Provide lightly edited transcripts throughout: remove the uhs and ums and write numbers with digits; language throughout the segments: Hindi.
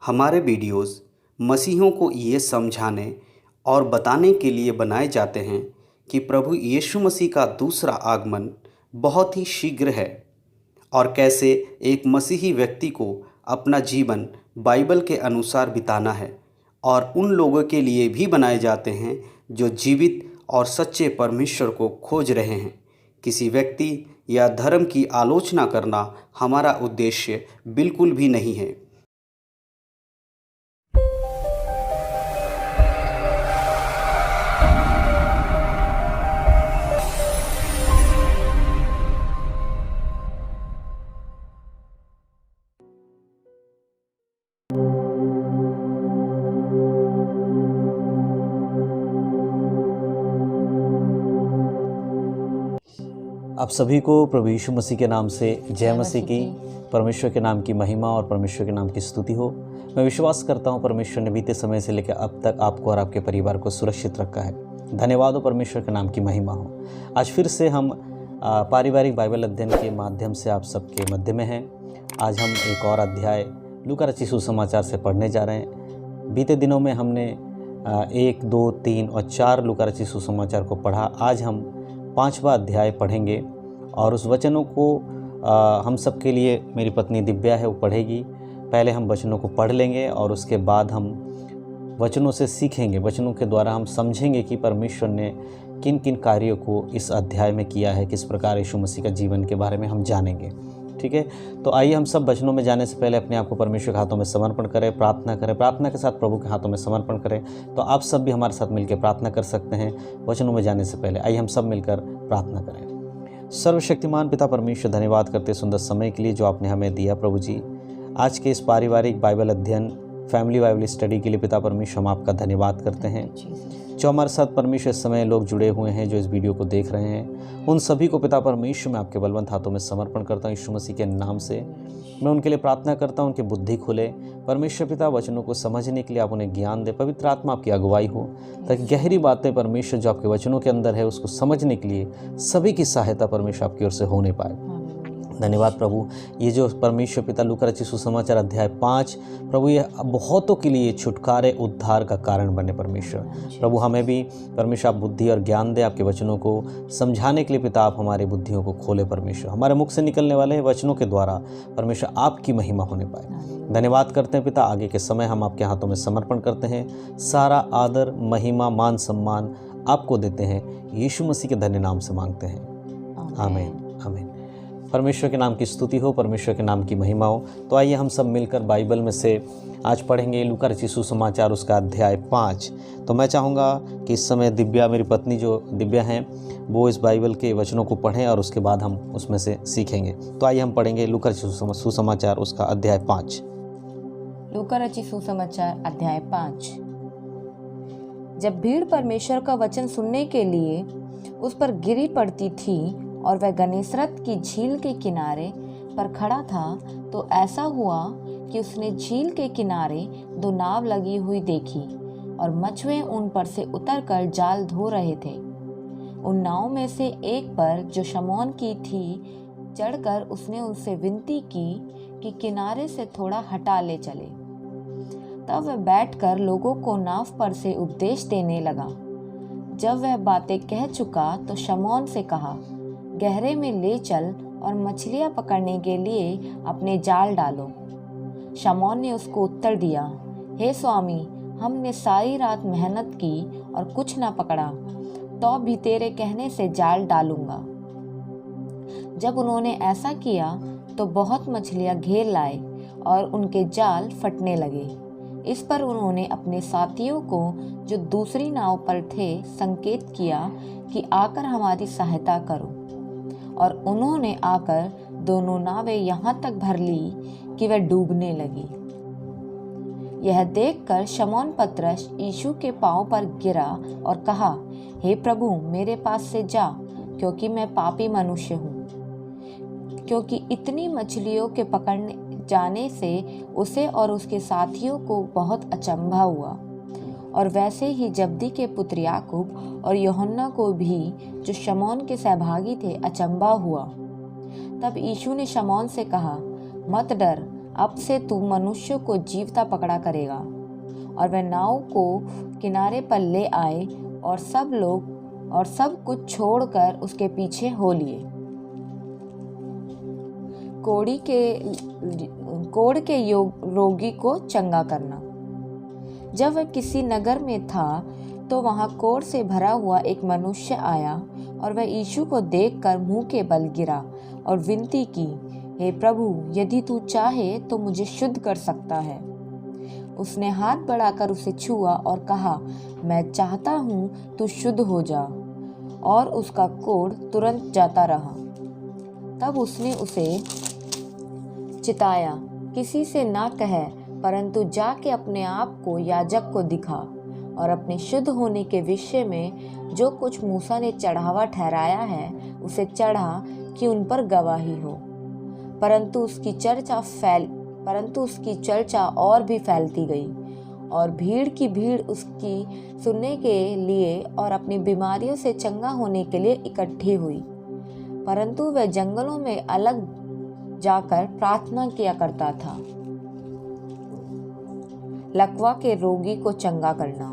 हमारे वीडियोस मसीहियों को ये समझाने और बताने के लिए बनाए जाते हैं कि प्रभु यीशु मसीह का दूसरा आगमन बहुत ही शीघ्र है और कैसे एक मसीही व्यक्ति को अपना जीवन बाइबल के अनुसार बिताना है। और उन लोगों के लिए भी बनाए जाते हैं जो जीवित और सच्चे परमेश्वर को खोज रहे हैं। किसी व्यक्ति या धर्म की आलोचना करना हमारा उद्देश्य बिल्कुल भी नहीं है। आप सभी को प्रभु यीशु मसीह के नाम से जय मसीह की। परमेश्वर के नाम की महिमा और परमेश्वर के नाम की स्तुति हो। मैं विश्वास करता हूँ परमेश्वर ने बीते समय से लेकर अब तक आपको और आपके परिवार को सुरक्षित रखा है। धन्यवाद हो, परमेश्वर के नाम की महिमा हो। आज फिर से हम पारिवारिक बाइबल अध्ययन के माध्यम से आप सबके मध्य में हैं। आज हम एक और अध्याय लूका रचित सुसमाचार से पढ़ने जा रहे हैं। बीते दिनों में हमने 1, 2, 3 और 4 लूका रचित सुसमाचार को पढ़ा। आज हम 5वां अध्याय पढ़ेंगे और उस वचनों को हम सब के लिए मेरी पत्नी दिव्या है वो पढ़ेगी। पहले हम वचनों को पढ़ लेंगे और उसके बाद हम वचनों से सीखेंगे। वचनों के द्वारा हम समझेंगे कि परमेश्वर ने किन किन कार्यों को इस अध्याय में किया है, किस प्रकार यीशु मसीह का जीवन के बारे में हम जानेंगे। ठीक है, तो आइए हम सब वचनों में जाने से पहले अपने आप को परमेश्वर के हाथों में समर्पण करें, प्रार्थना करें। प्रार्थना के साथ प्रभु के हाथों में समर्पण करें। तो आप सब भी हमारे साथ मिलकर प्रार्थना कर सकते हैं वचनों में जाने से पहले। आइए हम सब मिलकर प्रार्थना करें। सर्वशक्तिमान पिता परमेश्वर, धन्यवाद करते सुंदर समय के लिए जो आपने हमें दिया। प्रभु जी, आज के इस पारिवारिक बाइबल अध्ययन फैमिली बाइबल स्टडी के लिए पिता परमेश्वर हम आपका धन्यवाद करते हैं। जो हमारे साथ परमेश्वर इस समय लोग जुड़े हुए हैं, जो इस वीडियो को देख रहे हैं, उन सभी को पिता परमेश्वर मैं आपके बलवंत हाथों में समर्पण करता हूँ। यीशु मसीह के नाम से मैं उनके लिए प्रार्थना करता हूँ, उनकी बुद्धि खुले। परमेश्वर पिता वचनों को समझने के लिए आप उन्हें ज्ञान दे। पवित्र आत्मा आपकी अगुवाई हो ताकि गहरी बातें परमेश्वर जो आपके वचनों के अंदर है उसको समझने के लिए सभी की सहायता परमेश्वर आपकी ओर से होने पाए। धन्यवाद प्रभु। ये जो परमेश्वर पिता लूका रचित सुसमाचार अध्याय 5 प्रभु ये बहुतों के लिए छुटकारे उद्धार का कारण बने। परमेश्वर प्रभु हमें भी परमेश्वर आप बुद्धि और ज्ञान दे। आपके वचनों को समझाने के लिए पिता आप हमारी बुद्धियों को खोले। परमेश्वर हमारे मुख से निकलने वाले वचनों के द्वारा परमेश्वर आपकी महिमा होने पाए। धन्यवाद करते हैं पिता। आगे के समय हम आपके हाथों में समर्पण करते हैं। सारा आदर महिमा मान सम्मान आपको देते हैं। यीशु मसीह के धन्य नाम से मांगते हैं, आमीन आमीन। परमेश्वर के नाम की स्तुति हो, परमेश्वर के नाम की महिमा हो। तो आइए हम सब मिलकर बाइबल में से आज पढ़ेंगे लूका रचित सुसमाचार उसका अध्याय 5। तो मैं चाहूँगा कि इस समय दिव्या, मेरी पत्नी जो दिव्या हैं, वो इस बाइबल के वचनों को पढ़ें और उसके बाद हम उसमें से सीखेंगे। तो आइए हम पढ़ेंगे लूका रचित सुसमाचार उसका अध्याय 5। लूका रचित सुसमाचार अध्याय 5। जब भीड़ परमेश्वर का वचन सुनने के लिए उस पर गिरी पड़ती थी और वह गन्नेसरत की झील के किनारे पर खड़ा था, तो ऐसा हुआ कि उसने झील के किनारे 2 नाव लगी हुई देखी और मछुए उन पर से उतरकर जाल धो रहे थे। उन नाव में से एक पर जो शमौन की थी चढ़कर उसने उनसे विनती की कि किनारे से थोड़ा हटा ले चले। तब वह बैठकर लोगों को नाव पर से उपदेश देने लगा। जब वह बातें कह चुका तो शमौन से कहा, गहरे में ले चल और मछलियां पकड़ने के लिए अपने जाल डालो। शमौन ने उसको उत्तर दिया, हे स्वामी, हमने सारी रात मेहनत की और कुछ ना पकड़ा, तो भी तेरे कहने से जाल डालूंगा। जब उन्होंने ऐसा किया तो बहुत मछलियां घेर लाए और उनके जाल फटने लगे। इस पर उन्होंने अपने साथियों को जो दूसरी नाव पर थे संकेत किया कि आकर हमारी सहायता करो, और उन्होंने आकर दोनों नावें यहाँ तक भर ली कि वह डूबने लगी। यह देखकर शमौन पतरस यीशु के पांव पर गिरा और कहा, हे प्रभु, मेरे पास से जा, क्योंकि मैं पापी मनुष्य हूँ। क्योंकि इतनी मछलियों के पकड़ने जाने से उसे और उसके साथियों को बहुत अचंभा हुआ। और वैसे ही जब्दी के पुत्र याकूब और यूहन्ना को भी, जो शमौन के सहभागी थे, अचंभा हुआ। तब यीशु ने शमौन से कहा, मत डर, अब से तू मनुष्य को जीवता पकड़ा करेगा। और वह नाव को किनारे पर ले आए और सब कुछ छोड़कर उसके पीछे हो लिए। कोढ़ के रोगी को चंगा करना। जब वह किसी नगर में था तो वहां कोढ़ से भरा हुआ एक मनुष्य आया और वह यीशु को देखकर मुंह के बल गिरा और विनती की, हे प्रभु, यदि तू चाहे तो मुझे शुद्ध कर सकता है। उसने हाथ बढ़ाकर उसे छुआ और कहा, मैं चाहता हूँ तू शुद्ध हो जा। और उसका कोढ़ तुरंत जाता रहा। तब उसने उसे चिताया, किसी से ना कह, परंतु जाके अपने आप को याजक को दिखा और अपने शुद्ध होने के विषय में जो कुछ मूसा ने चढ़ावा ठहराया है उसे चढ़ा कि उन पर गवाही हो। परंतु उसकी चर्चा और भी फैलती गई और भीड़ की भीड़ उसकी सुनने के लिए और अपनी बीमारियों से चंगा होने के लिए इकट्ठी हुई। परंतु वह जंगलों में अलग जाकर प्रार्थना किया करता था। लकवा के रोगी को चंगा करना।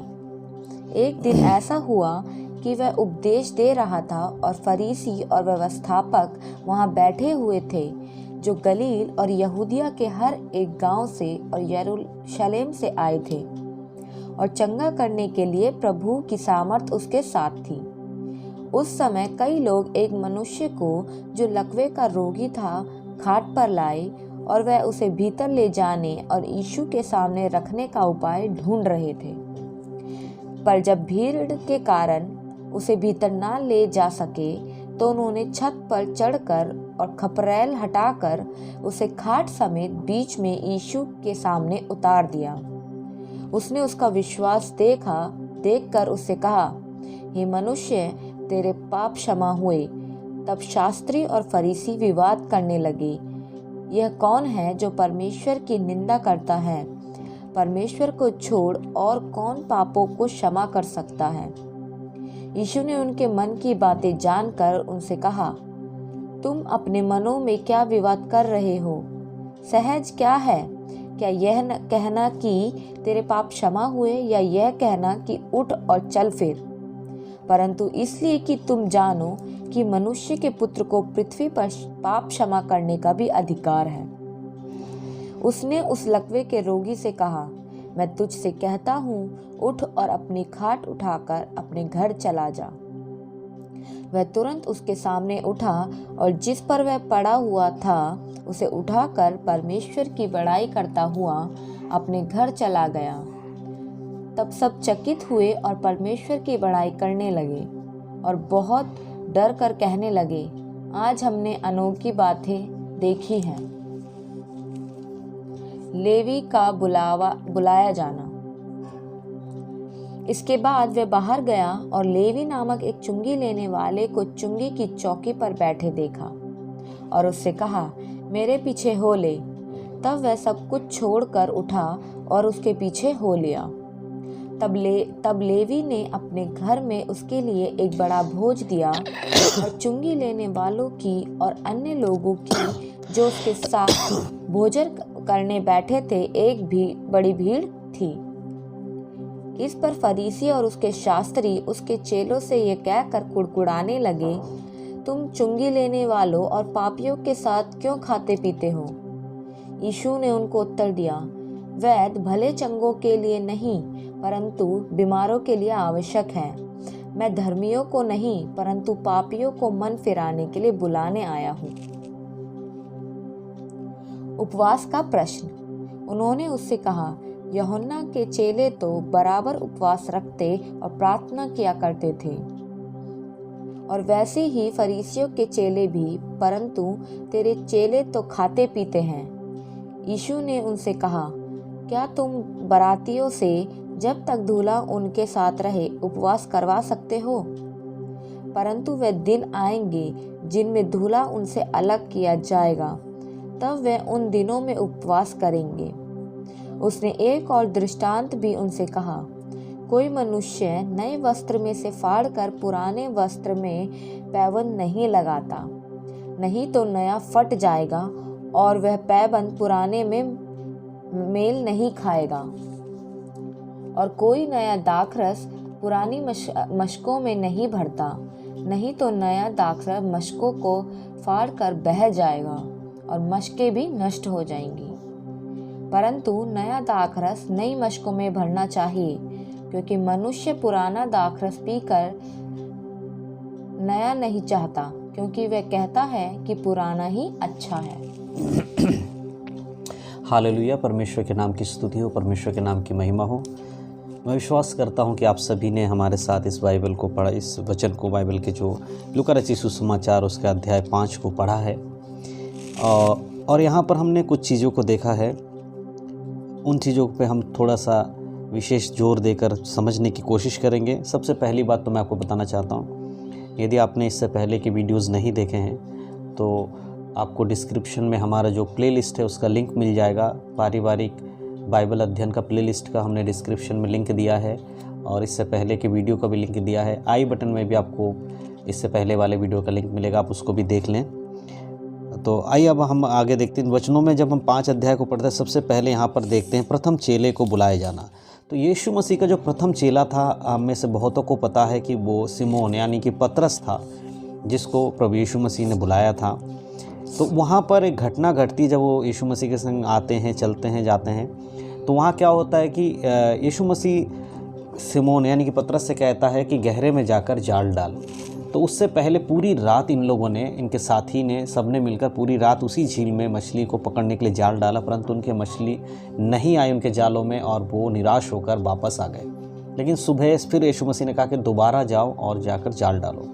एक दिन ऐसा हुआ कि वह उपदेश दे रहा था और फरीसी और व्यवस्थापक वहां बैठे हुए थे जो गलील और यहूदिया के हर एक गांव से और यरूशलेम से आए थे और चंगा करने के लिए प्रभु की सामर्थ उसके साथ थी। उस समय कई लोग एक मनुष्य को जो लकवे का रोगी था खाट पर लाए और वह उसे भीतर ले जाने और यीशु के सामने रखने का उपाय ढूंढ रहे थे। पर जब भीड़ के कारण उसे भीतर ना ले जा सके तो उन्होंने छत पर चढ़कर और खपरैल हटाकर उसे खाट समेत बीच में यीशु के सामने उतार दिया। उसने उसका विश्वास देखकर उससे कहा, हे मनुष्य, तेरे पाप क्षमा हुए। तब शास्त्री और फरीसी विवाद करने लगे, यह कौन है जो परमेश्वर की निंदा करता है? परमेश्वर को छोड़ और कौन पापों को क्षमा कर सकता है? यीशु ने उनके मन की बातें जानकर उनसे कहा, तुम अपने मनों में क्या विवाद कर रहे हो? सहज क्या है? क्या यह कहना कि तेरे पाप क्षमा हुए या यह कहना कि उठ और चल फिर? परंतु इसलिए कि तुम जानो कि मनुष्य के पुत्र को पृथ्वी पर पाप क्षमा करने का भी अधिकार है। उसने उस लकवे के रोगी से कहा, मैं तुझसे कहता हूँ, उठ और अपनी खाट उठाकर अपने घर चला जा। वह तुरंत उसके सामने उठा और जिस पर वह पड़ा हुआ था उसे उठाकर परमेश्वर की बड़ाई करता हुआ अपने घर चला गया। तब सब चकित हुए और परमेश्वर की बड़ाई करने लगे और बहुत डर कर कहने लगे, आज हमने अनोखी बातें देखी हैं। लेवी का बुलाया जाना। इसके बाद वह बाहर गया और लेवी नामक एक चुंगी लेने वाले को चुंगी की चौकी पर बैठे देखा और उससे कहा, मेरे पीछे हो ले। तब वह सब कुछ छोड़कर उठा और उसके पीछे हो लिया। तब लेवी ने अपने घर में उसके लिए एक बड़ा भोज दिया और चुंगी लेने वालों की और अन्य लोगों की जो उसके साथ भोजन करने बैठे थे एक भी बड़ी भीड़ थी। इस पर फरीसी और उसके शास्त्री उसके चेलों से ये कहकर कुड़कुड़ाने लगे, तुम चुंगी लेने वालों और पापियों के साथ क्यों खाते पीते हो? यीशु ने उनको उत्तर दिया, वैद्य भले चंगों के लिए नहीं परंतु बीमारों के लिए आवश्यक है। मैं धर्मियों को नहीं परंतु पापियों को मन फिराने के लिए बुलाने आया हूँ। उपवास का प्रश्न। उन्होंने उससे कहा, यूहन्ना के चेले तो बराबर उपवास रखते और प्रार्थना किया करते थे और वैसे ही फरीसियों के चेले भी, परंतु तेरे चेले तो खाते पीते हैं। यीशु ने उनसे कहा, क्या तुम बरातियों से जब तक दूल्हा उनके साथ रहे उपवास करवा सकते हो? परंतु वे दिन आएंगे जिनमें दूल्हा उनसे अलग किया जाएगा, तब वे उन दिनों में उपवास करेंगे। उसने एक और दृष्टांत भी उनसे कहा, कोई मनुष्य नए वस्त्र में से फाड़कर पुराने वस्त्र में पैबंद नहीं लगाता, नहीं तो नया फट जाएगा और वह पैबंद पुराने में मेल नहीं खाएगा। और कोई नया दाखरस पुरानी मशकों में नहीं भरता, नहीं तो नया दाखरस मशकों को फाड़ कर बह जाएगा और मशकें भी नष्ट हो जाएंगी। परंतु नया दाखरस नई मशकों में भरना चाहिए, क्योंकि मनुष्य पुराना दाखरस पीकर नया नहीं चाहता, क्योंकि वह कहता है कि पुराना ही अच्छा है। हालेलुया, परमेश्वर के नाम की स्तुति हो, परमेश्वर के नाम की महिमा हो। मैं विश्वास करता हूं कि आप सभी ने हमारे साथ इस बाइबल को पढ़ा, इस वचन को, बाइबल के जो लूका रचित सुसमाचार उसका अध्याय 5 को पढ़ा है। और यहाँ पर हमने कुछ चीज़ों को देखा है। उन चीज़ों पे हम थोड़ा सा विशेष जोर देकर समझने की कोशिश करेंगे। सबसे पहली बात तो मैं आपको बताना चाहता हूँ, यदि आपने इससे पहले के वीडियोज़ नहीं देखे हैं तो आपको डिस्क्रिप्शन में हमारा जो प्लेलिस्ट है उसका लिंक मिल जाएगा। पारिवारिक बाइबल अध्ययन का प्लेलिस्ट का हमने डिस्क्रिप्शन में लिंक दिया है, और इससे पहले के वीडियो का भी लिंक दिया है। आई बटन में भी आपको इससे पहले वाले वीडियो का लिंक मिलेगा, आप उसको भी देख लें। तो आइए अब हम आगे देखते हैं वचनों में। जब हम 5 अध्याय को पढ़ते हैं, सबसे पहले यहाँ पर देखते हैं प्रथम चेले को बुलाए जाना। तो यीशु मसीह का जो प्रथम चेला था, हम में से बहुतों को पता है कि वो सिमोन यानी कि पतरस था, जिसको प्रभु यीशु मसीह ने बुलाया था। तो वहाँ पर एक घटना घटती, जब वो यीशु मसीह के संग आते हैं, चलते हैं, जाते हैं, तो वहाँ क्या होता है कि यीशु मसीह सिमोन यानी कि पतरस से कहता है कि गहरे में जाकर जाल डाल। तो उससे पहले पूरी रात इन लोगों ने, इनके साथी ने, सबने मिलकर पूरी रात उसी झील में मछली को पकड़ने के लिए जाल डाला, परंतु उनके मछली नहीं आई उनके जालों में, और वो निराश होकर वापस आ गए। लेकिन सुबह फिर यीशु मसीह ने कहा कि दोबारा जाओ और जाकर जाल डालो।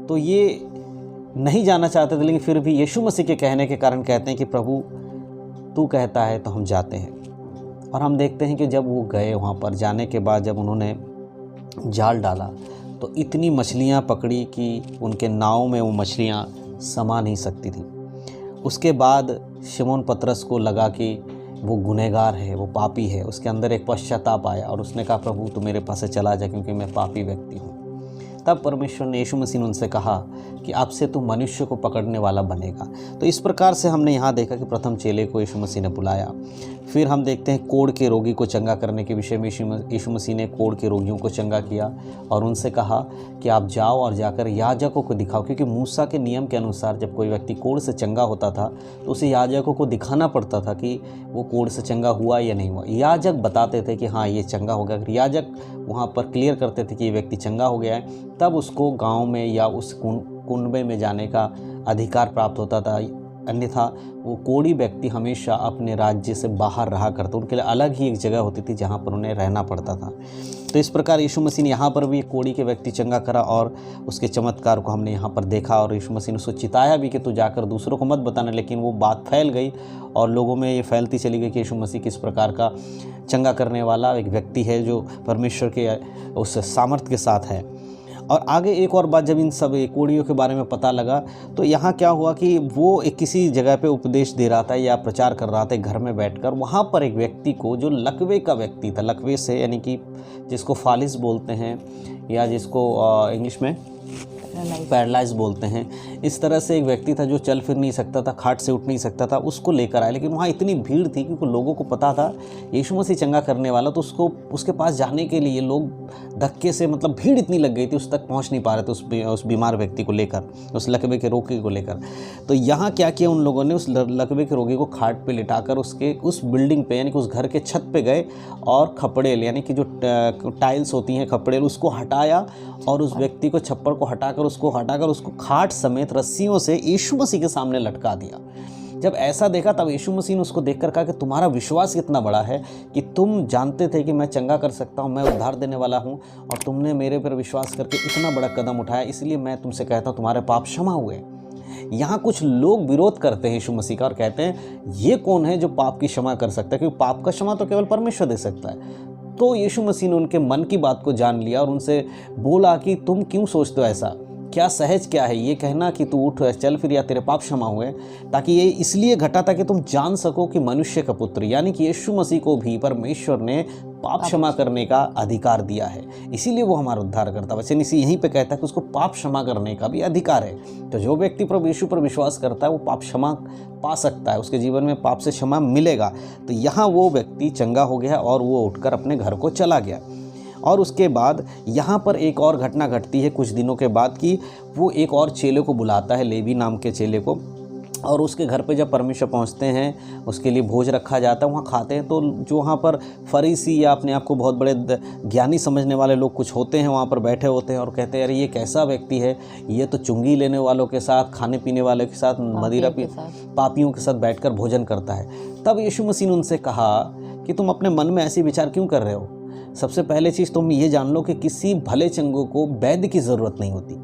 तो ये नहीं जाना चाहते थे, लेकिन फिर भी यीशु मसीह के कहने के कारण कहते हैं कि प्रभु तू कहता है तो हम जाते हैं। और हम देखते हैं कि जब वो गए, वहाँ पर जाने के बाद जब उन्होंने जाल डाला तो इतनी मछलियाँ पकड़ी कि उनके नाव में वो मछलियाँ समा नहीं सकती थी। उसके बाद शिमोन पतरस को लगा कि वो गुनहगार है, वो पापी है। उसके अंदर एक पश्चाताप आया और उसने कहा प्रभु तू मेरे पास से चला जा, क्योंकि मैं पापी व्यक्ति हूँ। तब परमेश्वर ने, यीशु मसीह ने उनसे कहा कि आपसे तू मनुष्य को पकड़ने वाला बनेगा। तो इस प्रकार से हमने यहाँ देखा कि प्रथम चेले को यीशु मसीह ने बुलाया। फिर हम देखते हैं कोढ़ के रोगी को चंगा करने के विषय में यीशु मसीह ने कोढ़ के रोगियों को चंगा किया और उनसे कहा कि आप जाओ और जाकर याजकों को दिखाओ, क्योंकि मूसा के नियम के अनुसार जब कोई व्यक्ति कोढ़ से चंगा होता था तो उसे याजकों को दिखाना पड़ता था कि वो कोढ़ से चंगा हुआ या नहीं हुआ। याजक बताते थे कि हाँ ये चंगा हो गया। अगर याजक वहाँ पर क्लियर करते थे कि ये व्यक्ति चंगा हो गया है, तब उसको गाँव में या उस कुंडे में जाने का अधिकार प्राप्त होता था। अन्यथा वो कोढ़ी व्यक्ति हमेशा अपने राज्य से बाहर रहा करते, उनके लिए अलग ही एक जगह होती थी जहाँ पर उन्हें रहना पड़ता था। तो इस प्रकार यीशु मसीह ने यहाँ पर भी एक कोढ़ी के व्यक्ति चंगा करा और उसके चमत्कार को हमने यहाँ पर देखा। और यीशु मसीह ने उसको चिताया भी कि तू जाकर दूसरों को मत बताना, लेकिन वो बात फैल गई और लोगों में ये फैलती चली गई कि यीशु मसीह किस प्रकार का चंगा करने वाला एक व्यक्ति है, जो परमेश्वर के उस सामर्थ्य के साथ है। और आगे एक और बात, जब इन सब कोढ़ियों के बारे में पता लगा तो यहाँ क्या हुआ कि वो एक किसी जगह पे उपदेश दे रहा था या प्रचार कर रहा था घर में बैठकर। वहाँ पर एक व्यक्ति को, जो लकवे का व्यक्ति था, लकवे से यानी कि जिसको फालिस बोलते हैं या जिसको इंग्लिश में पैरालाइज बोलते हैं, इस तरह से एक व्यक्ति था जो चल फिर नहीं सकता था, खाट से उठ नहीं सकता था, उसको लेकर आए। लेकिन वहाँ इतनी भीड़ थी क्योंकि लोगों को पता था यीशु मसीह चंगा करने वाला, तो उसके पास जाने के लिए लोग धक्के से, मतलब भीड़ इतनी लग गई थी, उस तक पहुँच नहीं पा रहे थे उस बीमार व्यक्ति को लेकर, उस लकवे के रोगी को लेकर। तो यहाँ क्या किया उन लोगों ने, उस लकवे के रोगी को खाट पर लिटाकर उसके उस बिल्डिंग पर यानी कि उस घर के छत पर गए और खपड़ेल यानी कि जो टाइल्स होती हैं खपड़ेल, उसको हटाया और उस व्यक्ति को, छप्पर को हटाकर उसको खाट समेत रस्सियों से यीशु मसीह के सामने लटका दिया। जब ऐसा देखा तब यीशु मसीह ने उसको देखकर कहा कि तुम्हारा विश्वास कितना बड़ा है कि तुम जानते थे कि मैं चंगा कर सकता हूँ, मैं उद्धार देने वाला हूँ, और तुमने मेरे पर विश्वास करके इतना बड़ा कदम उठाया, इसलिए मैं तुमसे कहता हूँ तुम्हारे पाप क्षमा हुए। यहाँ कुछ लोग विरोध करते हैं यीशु मसीह का और कहते हैं ये कौन है जो पाप की क्षमा कर सकता है, क्योंकि पाप का क्षमा तो केवल परमेश्वर दे सकता है। तो यीशु मसीह ने उनके मन की बात को जान लिया और उनसे बोला कि तुम क्यों सोचते हो ऐसा, क्या सहज क्या है ये कहना कि तू उठ चल फिर या तेरे पाप क्षमा हुए, ताकि ये इसलिए घटा ताकि तुम जान सको कि मनुष्य का पुत्र यानी कि यीशु मसीह को भी परमेश्वर ने पाप क्षमा करने का अधिकार दिया है। इसीलिए वो हमारा उद्धार करता है। वचन इसी यहीं पे कहता है कि उसको पाप क्षमा करने का भी अधिकार है। तो जो व्यक्ति प्रभु यीशु पर विश्वास करता है वो पाप क्षमा पा सकता है, उसके जीवन में पाप से क्षमा मिलेगा। तो यहाँ वो व्यक्ति चंगा हो गया और वो उठकर अपने घर को चला गया। और उसके बाद यहाँ पर एक और घटना घटती है कुछ दिनों के बाद कि वो एक और चेले को बुलाता है, लेवी नाम के चेले को, और उसके घर पे जब परमेश्वर पहुँचते हैं उसके लिए भोज रखा जाता है, वहाँ खाते हैं। तो जो वहाँ पर फरीसी या अपने आप को बहुत बड़े ज्ञानी समझने वाले लोग कुछ होते हैं वहाँ पर बैठे होते हैं और कहते हैं अरे ये कैसा व्यक्ति है, ये तो चुंगी लेने वालों के साथ, खाने पीने वालों के साथ, मदिरा पापियों के साथ बैठकर भोजन करता है। तब यीशु मसीह ने उनसे कहा कि तुम अपने मन में ऐसी विचार क्यों कर रहे हो। सबसे पहले चीज़ तुम ये जान लो कि किसी भले चंगो को वैद्य की ज़रूरत नहीं होती।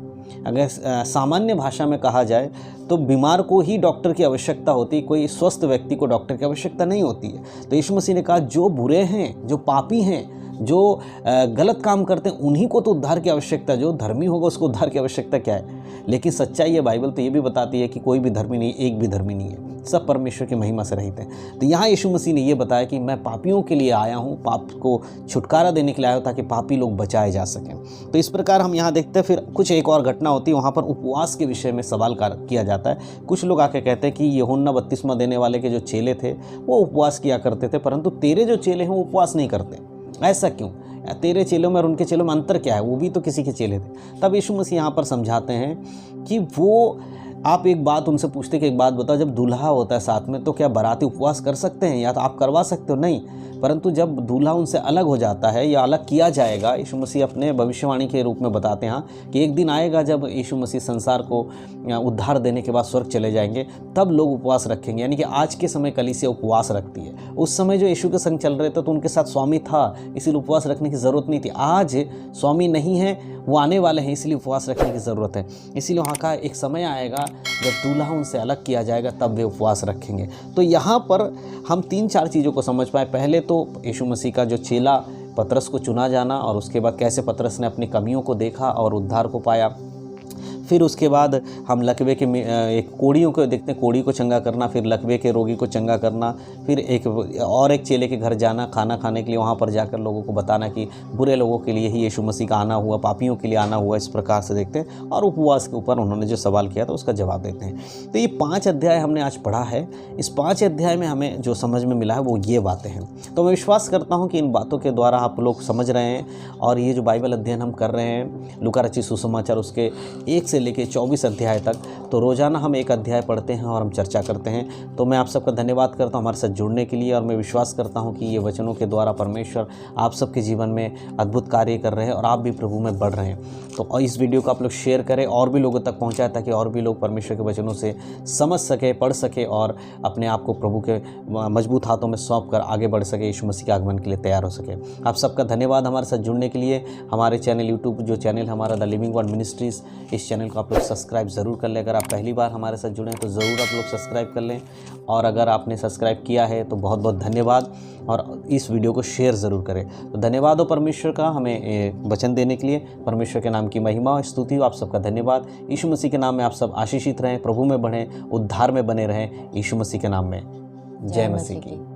अगर सामान्य भाषा में कहा जाए तो बीमार को ही डॉक्टर की आवश्यकता होती है, कोई स्वस्थ व्यक्ति को डॉक्टर की आवश्यकता नहीं होती है। तो यीशु मसीह ने कहा जो बुरे हैं, जो पापी हैं, जो गलत काम करते हैं उन्हीं को तो उद्धार की आवश्यकता, जो धर्मी होगा उसको उद्धार की आवश्यकता क्या है। लेकिन सच्चाई है, बाइबल तो ये भी बताती है कि कोई भी धर्मी नहीं, एक भी धर्मी नहीं है, सब परमेश्वर की महिमा से रहित हैं। तो यहाँ यीशु मसीह ने ये बताया कि मैं पापियों के लिए आया हूँ, पाप को छुटकारा देने के लिए आया हूँ ताकि पापी लोग बचाए जा सकें। तो इस प्रकार हम यहाँ देखते हैं। फिर कुछ एक और घटना होती है, वहाँ पर उपवास के विषय में सवाल किया जाता है। कुछ लोग आके कहते हैं कि यूहन्ना बपतिस्मा देने वाले के जो चेले थे वो उपवास किया करते थे, परंतु तेरे जो चेले हैं वो उपवास नहीं करते, ऐसा क्यों? तेरे चेलों में और उनके चेलों में अंतर क्या है? वो भी तो किसी के चेले थे। तब यीशु मसीह यहाँ पर समझाते हैं कि वो आप एक बात उनसे पूछते कि एक बात बताओ, जब दूल्हा होता है साथ में तो क्या बाराती उपवास कर सकते हैं या तो आप करवा सकते हो? नहीं। परंतु जब दूल्हा उनसे अलग हो जाता है या अलग किया जाएगा, यीशु मसीह अपने भविष्यवाणी के रूप में बताते हैं कि एक दिन आएगा जब यीशु मसीह संसार को उद्धार देने के बाद स्वर्ग चले जाएंगे, तब लोग उपवास रखेंगे। यानी कि आज के समय कलीसिया उपवास रखती है। उस समय जो यीशु के संग चल रहे थे तो उनके साथ स्वामी था, इसीलिए उपवास रखने की ज़रूरत नहीं थी। आज स्वामी नहीं है, वो आने वाले हैं, इसलिए उपवास रखने की ज़रूरत है। इसीलिए वहाँ का एक समय आएगा जब दूल्हा उनसे अलग किया जाएगा, तब वे उपवास रखेंगे। तो यहाँ पर हम 3-4 चीज़ों को समझ पाए। पहले तो यीशु मसीह का जो चेला पतरस को चुना जाना, और उसके बाद कैसे पतरस ने अपनी कमियों को देखा और उद्धार को पाया। फिर उसके बाद हम लकवे के एक कोड़ियों को देखते हैं, कोड़ी को चंगा करना, फिर लकवे के रोगी को चंगा करना, फिर एक चेले के घर जाना खाना खाने के लिए, वहाँ पर जाकर लोगों को बताना कि बुरे लोगों के लिए ही यीशु मसीह का आना हुआ, पापियों के लिए आना हुआ। इस प्रकार से देखते हैं। और उपवास के ऊपर उन्होंने जो सवाल किया था उसका जवाब देते हैं। तो ये 5 अध्याय हमने आज पढ़ा है। इस 5 अध्याय में हमें जो समझ में मिला है वो ये बातें हैं। तो मैं विश्वास करता हूँ कि इन बातों के द्वारा आप लोग समझ रहे हैं। और ये जो बाइबल अध्ययन हम कर रहे हैं लूका रचित सुसमाचार, उसके 1 से लेकर 24 अध्याय तक, तो रोज़ाना हम एक अध्याय पढ़ते हैं और हम चर्चा करते हैं। तो मैं आप सबका धन्यवाद करता हूँ हमारे साथ जुड़ने के लिए। और मैं विश्वास करता हूँ कि ये वचनों के द्वारा परमेश्वर आप सबके जीवन में अद्भुत कार्य कर रहे हैं और आप भी प्रभु में बढ़ रहे हैं। तो इस वीडियो को आप लोग शेयर करें और भी लोगों तक पहुँचाएं, ताकि और भी लोग परमेश्वर के वचनों से समझ सके, पढ़ सके और अपने आप को प्रभु के मजबूत हाथों में सौंप कर आगे बढ़ सके, यीशु मसीह के आगमन के लिए तैयार हो सके। आप सबका धन्यवाद हमारे साथ जुड़ने के लिए। हमारे चैनल यूट्यूब जो चैनल हमारा द लिविंग वर्ड मिनिस्ट्रीज़, इस चैनल को आप लोग सब्सक्राइब ज़रूर कर लें। अगर आप पहली बार हमारे साथ जुड़े हैं तो ज़रूर आप लोग सब्सक्राइब कर लें, और अगर आपने सब्सक्राइब किया है तो बहुत बहुत धन्यवाद, और इस वीडियो को शेयर ज़रूर करें। तो धन्यवाद हो परमेश्वर का हमें वचन देने के लिए। परमेश्वर के नाम की महिमा और स्तुति हो। आप सबका धन्यवाद। यीशु मसीह के नाम में आप सब आशीषित रहें, प्रभु में बढ़ें, उद्धार में बने रहें। यीशु मसीह के नाम में जय मसीह की।